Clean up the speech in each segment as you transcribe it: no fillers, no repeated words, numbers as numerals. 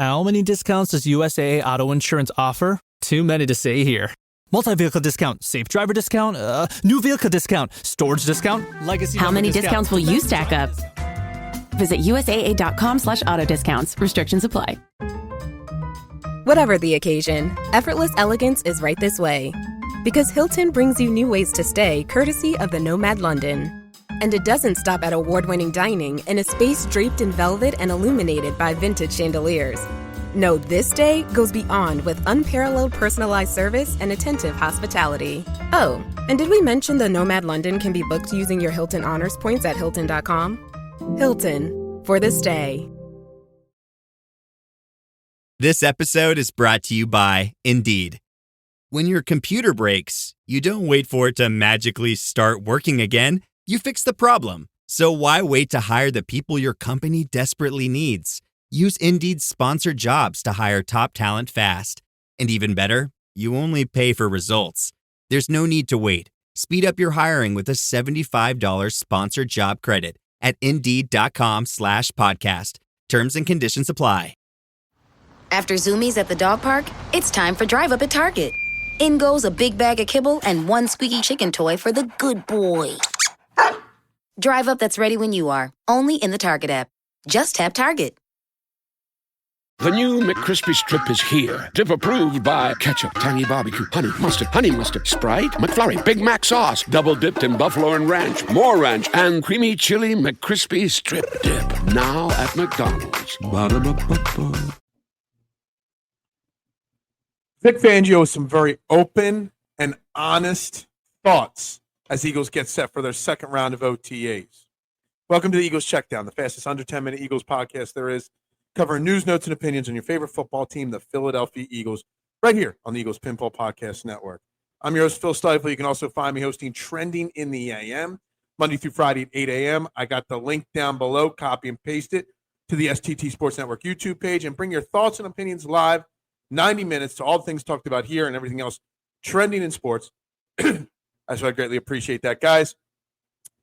How many discounts does USAA Auto Insurance offer? Too many to say here. Multi-vehicle discount, safe driver discount, new vehicle discount, storage discount, legacy. How many discounts will you stack up? Visit USAA.com/auto discounts. Restrictions apply. Whatever the occasion, effortless elegance is right this way. Because Hilton brings you new ways to stay courtesy of the Nomad London. And it doesn't stop at award-winning dining in a space draped in velvet and illuminated by vintage chandeliers. No, this day goes beyond with unparalleled personalized service and attentive hospitality. Oh, and did we mention the Nomad London can be booked using your Hilton Honors points at Hilton.com? Hilton, for the stay. This episode is brought to you by Indeed. When your computer breaks, you don't wait for it to magically start working again. You fix the problem. So why wait to hire the people your company desperately needs? Use Indeed's sponsored jobs to hire top talent fast. And even better, you only pay for results. There's no need to wait. Speed up your hiring with a $75 sponsored job credit at Indeed.com/podcast. Terms and conditions apply. After Zoomies at the dog park, it's time for Drive Up at Target. In goes a big bag of kibble and one squeaky chicken toy for the good boy. Drive Up that's ready when you are, only in the Target app. Just tap Target. The new McCrispy Strip is here. Dip approved by ketchup, tangy barbecue, honey mustard, Sprite, McFlurry, Big Mac sauce, double dipped in buffalo and ranch, more ranch, and creamy chili McCrispy Strip Dip. Now at McDonald's. Ba-da-ba-ba-ba. Vic Fangio with some very open and honest thoughts as Eagles get set for their second round of OTAs. Welcome to the Eagles Checkdown, the fastest under 10-minute Eagles podcast there is, covering news, notes, and opinions on your favorite football team, the Philadelphia Eagles, right here on the Eagles Pinball Podcast Network. I'm your host, Phil Stifle. You can also find me hosting Trending in the AM, Monday through Friday at 8 a.m. I got the link down below. Copy and paste it to the STT Sports Network YouTube page and bring your thoughts and opinions live, 90 minutes to all the things talked about here and everything else trending in sports. So I greatly appreciate that, guys.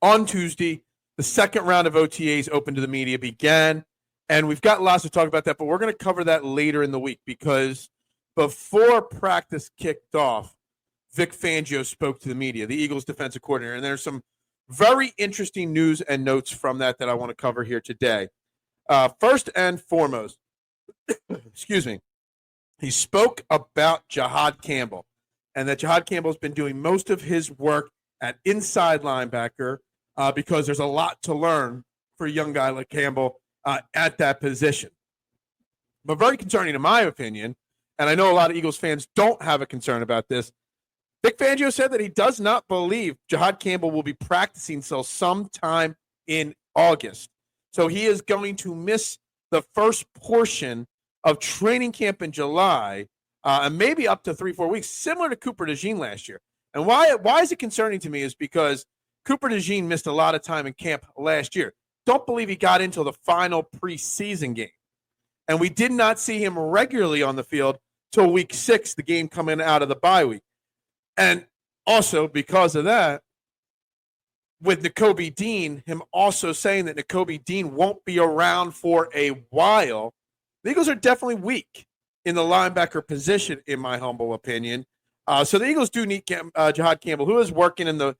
On Tuesday, the second round of OTAs open to the media began, and we've got lots to talk about that, but we're going to cover that later in the week because before practice kicked off, Vic Fangio spoke to the media, the Eagles defensive coordinator, and there's some very interesting news and notes from that I want to cover here today. First and foremost, excuse me, he spoke about Jihaad Campbell and that Jihaad Campbell has been doing most of his work at inside linebacker because there's a lot to learn for a young guy like Campbell at that position. But very concerning in my opinion, and I know a lot of Eagles fans don't have a concern about this, Vic Fangio said that he does not believe Jihaad Campbell will be practicing until sometime in August. So he is going to miss the first portion of training camp in July, and maybe up to 3-4 weeks, similar to Cooper DeJean last year. And why is it concerning to me is because Cooper DeJean missed a lot of time in camp last year. Don't believe he got into the final preseason game. And we did not see him regularly on the field till week 6, the game coming out of the bye week. And also because of that, with Nakobe Dean, him also saying that Nakobe Dean won't be around for a while, the Eagles are definitely weak in the linebacker position, in my humble opinion. So the Eagles do need Jihaad Campbell, who is working in the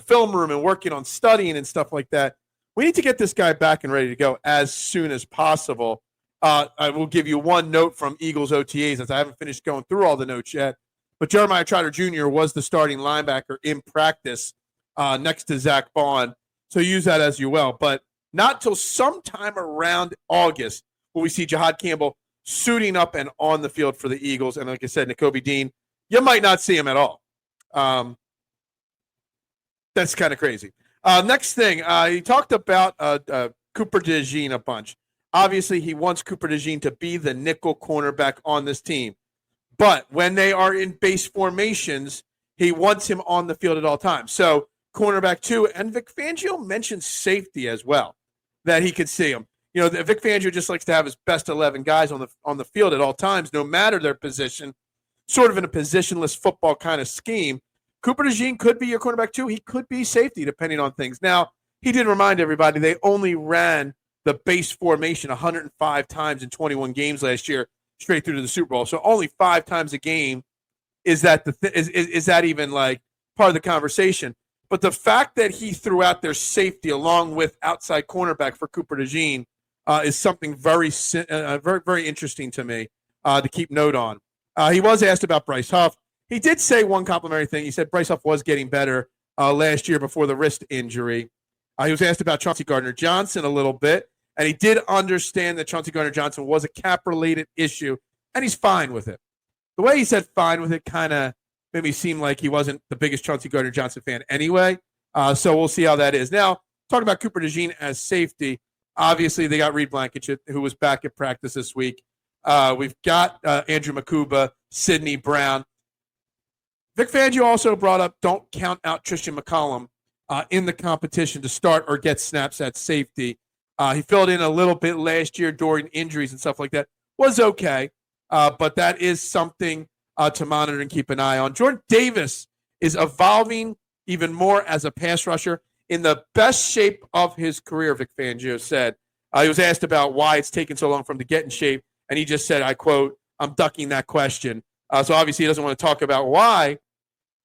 film room and working on studying and stuff like that. We need to get this guy back and ready to go as soon as possible. I will give you one note from Eagles OTAs, as I haven't finished going through all the notes yet. But Jeremiah Trotter Jr. was the starting linebacker in practice next to Zach Bond. So use that as you will. But not till sometime around August will we see Jihaad Campbell suiting up and on the field for the Eagles. And like I said, Nakobe Dean, you might not see him at all. That's kind of crazy. Next thing, he talked about Cooper DeJean a bunch. Obviously, he wants Cooper DeJean to be the nickel cornerback on this team. But when they are in base formations, he wants him on the field at all times. So cornerback 2, and Vic Fangio mentioned safety as well, that he could see him. You know, Vic Fangio just likes to have his best 11 guys on the field at all times, no matter their position, sort of in a positionless football kind of scheme. Cooper DeJean could be your cornerback 2. He could be safety, depending on things. Now, he did remind everybody they only ran the base formation 105 times in 21 games last year, straight through to the Super Bowl. So only 5 times a game is that is that even like part of the conversation? But the fact that he threw out their safety along with outside cornerback for Cooper DeJean is something very, very interesting to me to keep note on. He was asked about Bryce Huff. He did say one complimentary thing. He said Bryce Huff was getting better last year before the wrist injury. He was asked about Chauncey Gardner-Johnson a little bit, and he did understand that Chauncey Gardner-Johnson was a cap-related issue, and he's fine with it. The way he said fine with it kind of made me seem like he wasn't the biggest Chauncey Gardner-Johnson fan anyway, so we'll see how that is. Now, talking about Cooper DeJean as safety, obviously they got Reed Blankenship, who was back at practice this week. We've got Andrew Makuba, Sidney Brown. Vic Fangio also brought up don't count out Tristan McCollum in the competition to start or get snaps at safety. He filled in a little bit last year during injuries and stuff like that. Was okay, but that is something to monitor and keep an eye on. Jordan Davis is evolving even more as a pass rusher in the best shape of his career, Vic Fangio said. He was asked about why it's taken so long for him to get in shape, and he just said, I quote, I'm ducking that question. So obviously he doesn't want to talk about why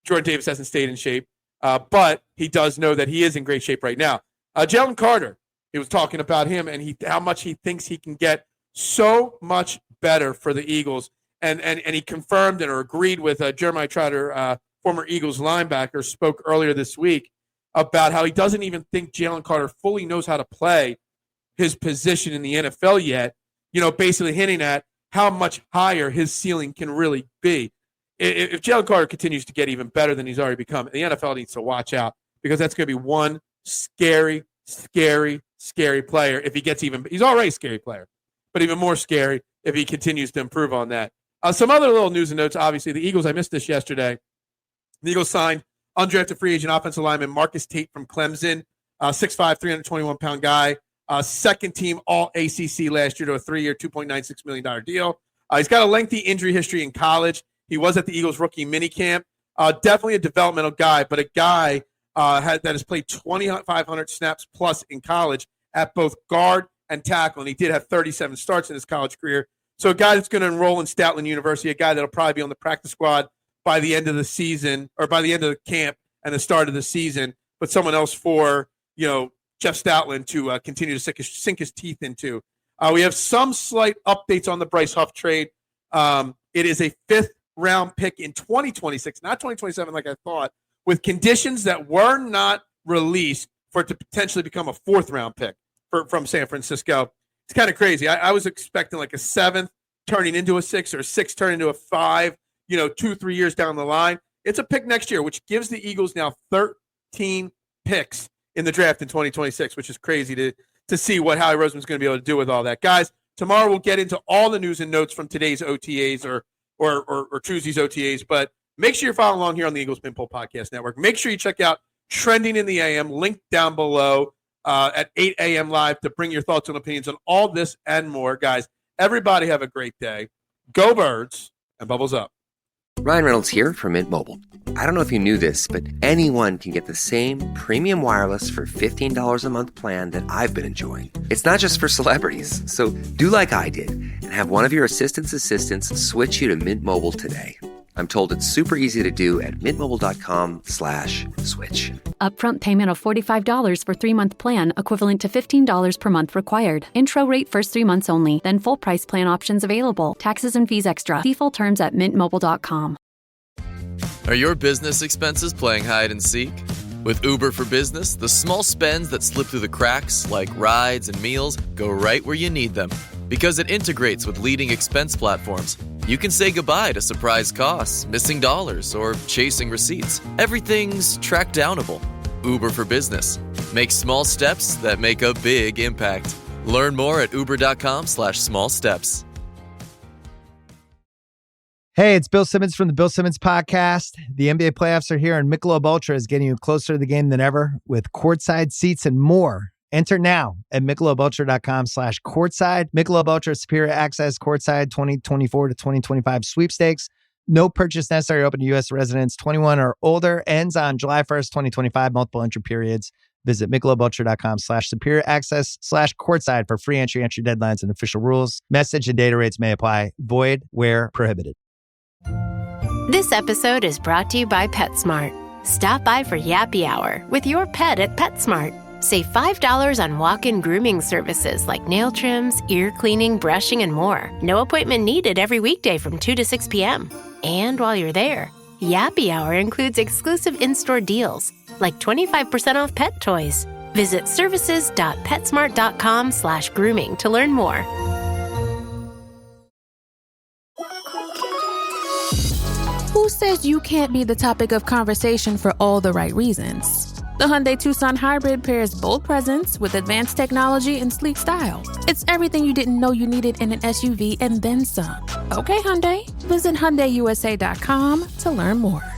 Jordan Davis hasn't stayed in shape, but he does know that he is in great shape right now. Jalen Carter, he was talking about him and how much he thinks he can get so much better for the Eagles. And he confirmed or agreed with Jeremiah Trotter, former Eagles linebacker, spoke earlier this week about how he doesn't even think Jalen Carter fully knows how to play his position in the NFL yet, basically hinting at how much higher his ceiling can really be. If Jalen Carter continues to get even better than he's already become, the NFL needs to watch out because that's going to be one scary, scary, scary player if he gets even – he's already a scary player, but even more scary if he continues to improve on that. Some other little news and notes, obviously. The Eagles, I missed this yesterday. The Eagles signed undrafted free agent offensive lineman Marcus Tate from Clemson, 6'5", 321-pound guy, second team All-ACC last year to a 3-year, $2.96 million deal. He's got a lengthy injury history in college. He was at the Eagles rookie minicamp. Definitely a developmental guy, but a guy that has played 2,500 snaps plus in college at both guard and tackle, and he did have 37 starts in his college career. So a guy that's going to enroll in Stoutland University, a guy that'll probably be on the practice squad by the end of the season or by the end of the camp and the start of the season, but someone else for, Jeff Stoutland to continue to sink his teeth into. We have some slight updates on the Bryce Huff trade. It is a 5th-round pick in 2026, not 2027 like I thought, with conditions that were not released for it to potentially become a 4th-round pick from San Francisco. It's kind of crazy. I was expecting like a 7th turning into a 6 or a 6 turning into a 5, 2-3 years down the line. It's a pick next year, which gives the Eagles now 13 picks in the draft in 2026, which is crazy to see what Howie Roseman's going to be able to do with all that. Guys, tomorrow we'll get into all the news and notes from today's OTAs or Tuesday's OTAs, but make sure you're following along here on the Eagles Pinpole Podcast Network. Make sure you check out Trending in the AM, linked down below at 8 a.m. live to bring your thoughts and opinions on all this and more. Guys, everybody have a great day. Go Birds, and bubbles up. Ryan Reynolds here from Mint Mobile. I don't know if you knew this, but anyone can get the same premium wireless for $15 a month plan that I've been enjoying. It's not just for celebrities. So do like I did and have one of your assistants switch you to Mint Mobile today. I'm told it's super easy to do at mintmobile.com/switch. Upfront payment of $45 for 3-month plan, equivalent to $15 per month required. Intro rate first 3 months only, then full price plan options available. Taxes and fees extra. See full terms at mintmobile.com. Are your business expenses playing hide and seek? With Uber for Business, the small spends that slip through the cracks, like rides and meals, go right where you need them. Because it integrates with leading expense platforms, you can say goodbye to surprise costs, missing dollars, or chasing receipts. Everything's track downable. Uber for Business. Make small steps that make a big impact. Learn more at uber.com/small steps. Hey, it's Bill Simmons from the Bill Simmons Podcast. The NBA playoffs are here, and Michelob Ultra is getting you closer to the game than ever with courtside seats and more. Enter now at MichelobUltra.com/courtside. Michelob Ultra Superior Access Courtside 2024 to 2025 sweepstakes. No purchase necessary. Open to U.S. residents 21 or older. Ends on July 1st, 2025. Multiple entry periods. Visit MichelobUltra.com/superior access/courtside for free entry deadlines and official rules. Message and data rates may apply. Void where prohibited. This episode is brought to you by PetSmart. Stop by for Yappy Hour with your pet at PetSmart. Save $5 on walk-in grooming services like nail trims, ear cleaning, brushing, and more. No appointment needed every weekday from 2 to 6 p.m. And while you're there, Yappy Hour includes exclusive in-store deals, like 25% off pet toys. Visit services.petsmart.com/grooming to learn more. Who says you can't be the topic of conversation for all the right reasons? The Hyundai Tucson Hybrid pairs bold presence with advanced technology and sleek style. It's everything you didn't know you needed in an SUV and then some. Okay, Hyundai. Visit HyundaiUSA.com to learn more.